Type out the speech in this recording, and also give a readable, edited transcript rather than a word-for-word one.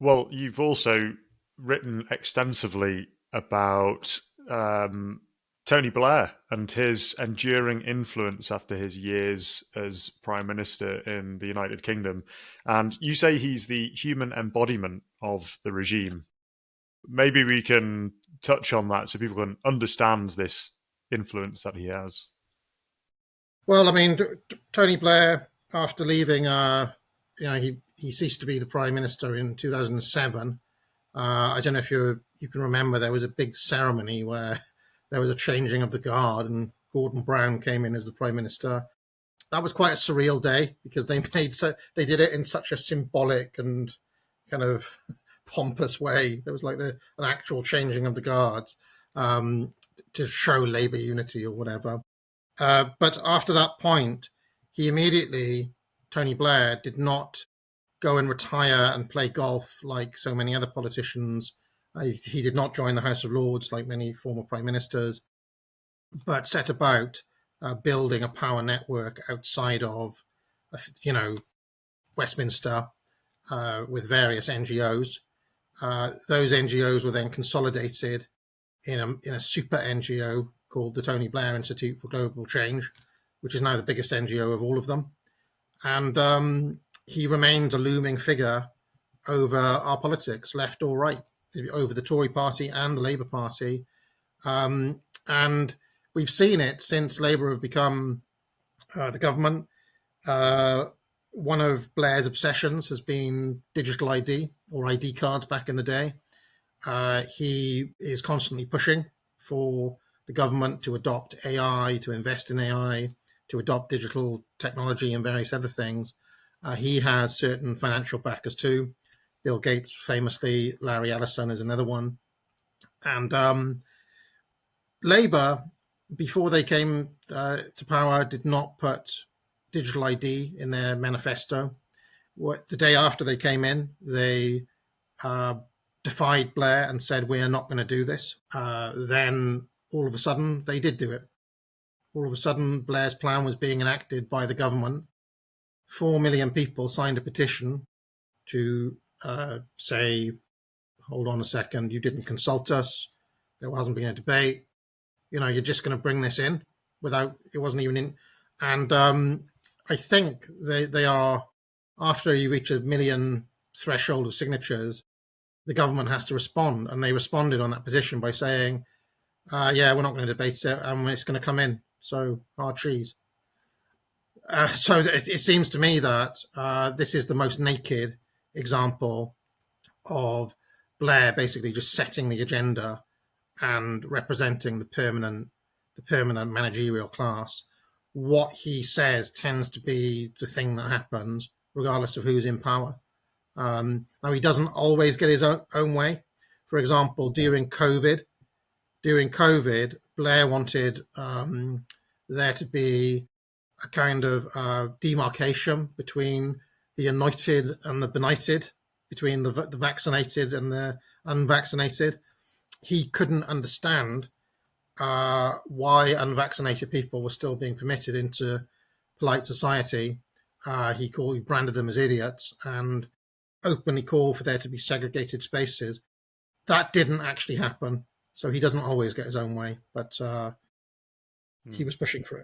Well, you've also written extensively about Tony Blair and his enduring influence after his years as Prime Minister in the United Kingdom. And you say he's the human embodiment of the regime. Maybe we can touch on that so people can understand this influence that he has. Well, I mean, Tony Blair, after leaving, he ceased to be the prime minister in 2007. I don't know if you can remember, there was a big ceremony where there was a changing of the guard, and Gordon Brown came in as the prime minister. That was quite a surreal day because they did it in such a symbolic and kind of pompous way. There was like an actual changing of the guards to show Labour unity or whatever. But after that point, he immediately, Tony Blair, did not go and retire and play golf like so many other politicians. He did not join the House of Lords like many former prime ministers, but set about building a power network outside of, Westminster with various NGOs. Those NGOs were then consolidated in a super NGO called the Tony Blair Institute for Global Change, which is now the biggest NGO of all of them. And he remains a looming figure over our politics, left or right, over the Tory party and the Labour Party. And we've seen it since Labour have become the government. One of Blair's obsessions has been digital ID or ID cards back in the day. He is constantly pushing for the government to adopt AI, to invest in AI, to adopt digital technology and various other things. He has certain financial backers too. Bill Gates, famously, Larry Ellison is another one. And Labour, before they came to power, did not put digital ID in their manifesto. The day after they came in, they defied Blair and said, "We are not going to do this." Then all of a sudden, they did do it. All of a sudden, Blair's plan was being enacted by the government. 4 million people signed a petition to say, hold on a second, you didn't consult us. There hasn't been a debate. You're just going to bring this in without, it wasn't even in. And I think they are, after you reach 1 million threshold of signatures, the government has to respond. And they responded on that petition by saying, yeah, we're not going to debate it and it's going to come in. So hard cheese. So it seems to me that this is the most naked example of Blair basically just setting the agenda and representing the permanent managerial class. What he says tends to be the thing that happens, regardless of who's in power. Now, he doesn't always get his own way. For example, during COVID, Blair wanted there to be a kind of demarcation between the anointed and the benighted, between the vaccinated and the unvaccinated. He couldn't understand why unvaccinated people were still being permitted into polite society. He branded them as idiots and openly called for there to be segregated spaces. That didn't actually happen. So he doesn't always get his own way, but he was pushing for it.